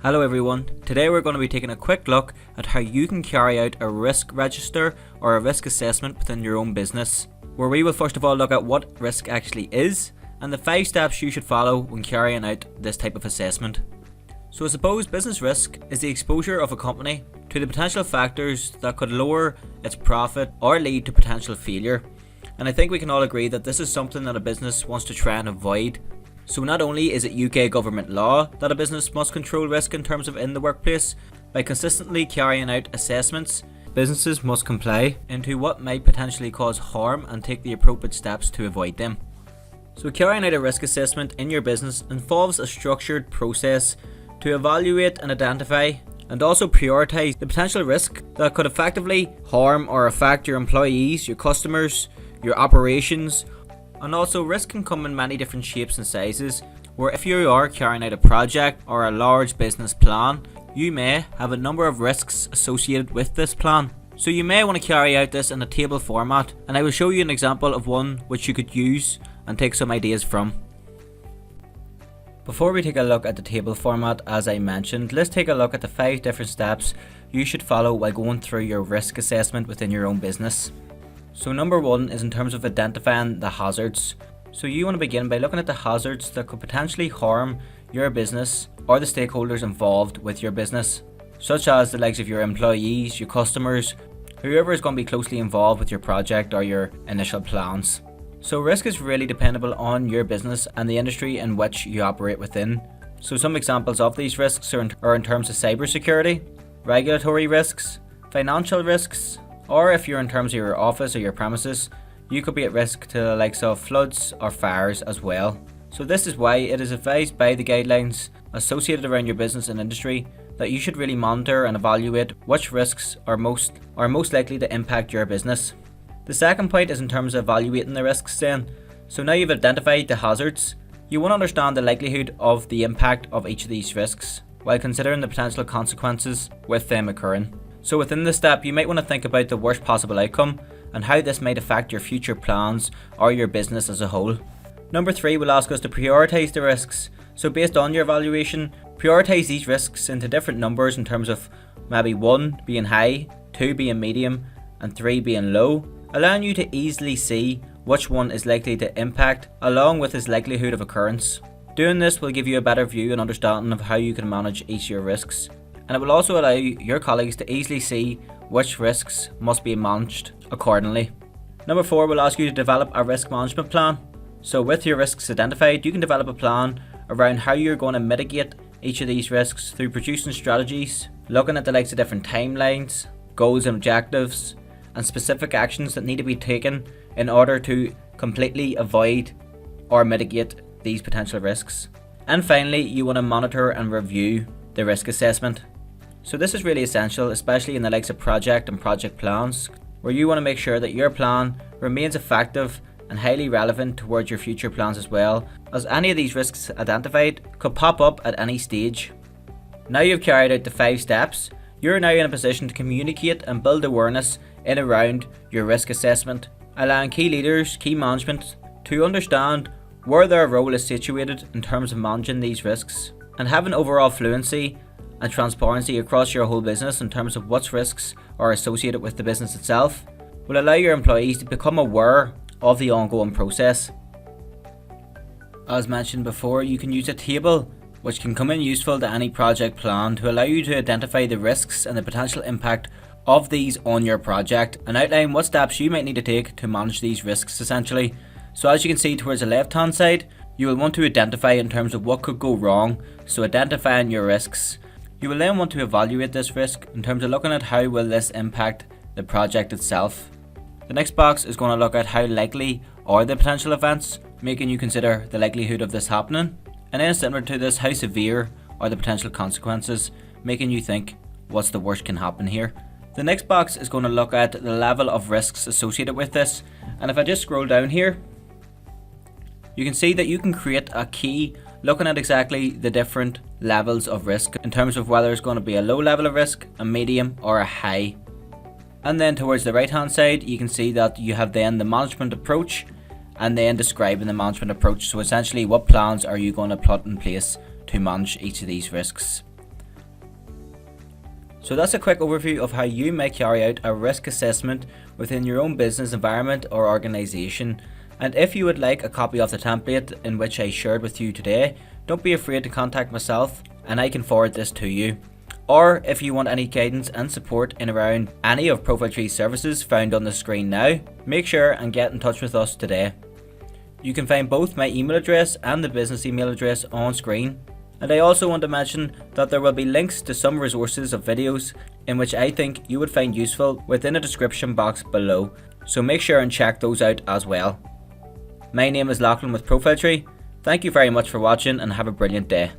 Hello everyone, today we're going to be taking a quick look at how you can carry out a risk register or a risk assessment within your own business, where we will first of all look at what risk actually is and the 5 steps you should follow when carrying out this type of assessment. So I suppose business risk is the exposure of a company to the potential factors that could lower its profit or lead to potential failure, and I think we can all agree that this is something that a business wants to try and avoid. So not only is it UK government law that a business must control risk in terms of in the workplace, by consistently carrying out assessments, businesses must comply into what might potentially cause harm and take the appropriate steps to avoid them. So carrying out a risk assessment in your business involves a structured process to evaluate and identify and also prioritise the potential risk that could effectively harm or affect your employees, your customers, your operations. And also risk can come in many different shapes and sizes, where if you are carrying out a project or a large business plan, you may have a number of risks associated with this plan. So you may want to carry out this in a table format, and I will show you an example of one which you could use and take some ideas from. Before we take a look at the table format, as I mentioned, let's take a look at the 5 different steps you should follow while going through your risk assessment within your own business. So number 1 is in terms of identifying the hazards. So you want to begin by looking at the hazards that could potentially harm your business or the stakeholders involved with your business, such as the likes of your employees, your customers, whoever is going to be closely involved with your project or your initial plans. So risk is really dependable on your business and the industry in which you operate within. So some examples of these risks are in terms of cybersecurity, regulatory risks, financial risks, or if you're in terms of your office or your premises, you could be at risk to the likes of floods or fires as well. So this is why it is advised by the guidelines associated around your business and industry that you should really monitor and evaluate which risks are most likely to impact your business. The second point is in terms of evaluating the risks then. So now you've identified the hazards, you want to understand the likelihood of the impact of each of these risks while considering the potential consequences with them occurring. So within this step, you might want to think about the worst possible outcome and how this might affect your future plans or your business as a whole. Number 3 will ask us to prioritise the risks. So based on your evaluation, prioritise these risks into different numbers in terms of maybe 1 being high, 2 being medium, and 3 being low, allowing you to easily see which one is likely to impact along with its likelihood of occurrence. Doing this will give you a better view and understanding of how you can manage each of your risks. And it will also allow your colleagues to easily see which risks must be managed accordingly. Number 4 will ask you to develop a risk management plan. So with your risks identified, you can develop a plan around how you're going to mitigate each of these risks through producing strategies, looking at the likes of different timelines, goals and objectives, and specific actions that need to be taken in order to completely avoid or mitigate these potential risks. And finally, you want to monitor and review the risk assessment. So this is really essential, especially in the likes of project and project plans, where you want to make sure that your plan remains effective and highly relevant towards your future plans as well, as any of these risks identified could pop up at any stage. Now you've carried out the 5 steps, you're now in a position to communicate and build awareness in around your risk assessment, allowing key leaders, key management to understand where their role is situated in terms of managing these risks, and having overall fluency and transparency across your whole business in terms of what risks are associated with the business itself will allow your employees to become aware of the ongoing process. As mentioned before, you can use a table which can come in useful to any project plan to allow you to identify the risks and the potential impact of these on your project and outline what steps you might need to take to manage these risks essentially. So as you can see towards the left hand side, you will want to identify in terms of what could go wrong, so identifying your risks. You will then want to evaluate this risk in terms of looking at how will this impact the project itself. The next box is going to look at how likely are the potential events, making you consider the likelihood of this happening. And then similar to this, how severe are the potential consequences, making you think what's the worst can happen here. The next box is going to look at the level of risks associated with this. And if I just scroll down here, you can see that you can create a key looking at exactly the different levels of risk in terms of whether it's going to be a low level of risk, a medium or a high. And then towards the right hand side, you can see that you have then the management approach and then describing the management approach. So essentially, what plans are you going to put in place to manage each of these risks? So that's a quick overview of how you may carry out a risk assessment within your own business environment or organisation. And if you would like a copy of the template in which I shared with you today, don't be afraid to contact myself and I can forward this to you. Or if you want any guidance and support in around any of ProfileTree's services found on the screen now, make sure and get in touch with us today. You can find both my email address and the business email address on screen. And I also want to mention that there will be links to some resources of videos in which I think you would find useful within the description box below, so make sure and check those out as well. My name is Lachlan with ProfileTree. Thank you very much for watching and have a brilliant day.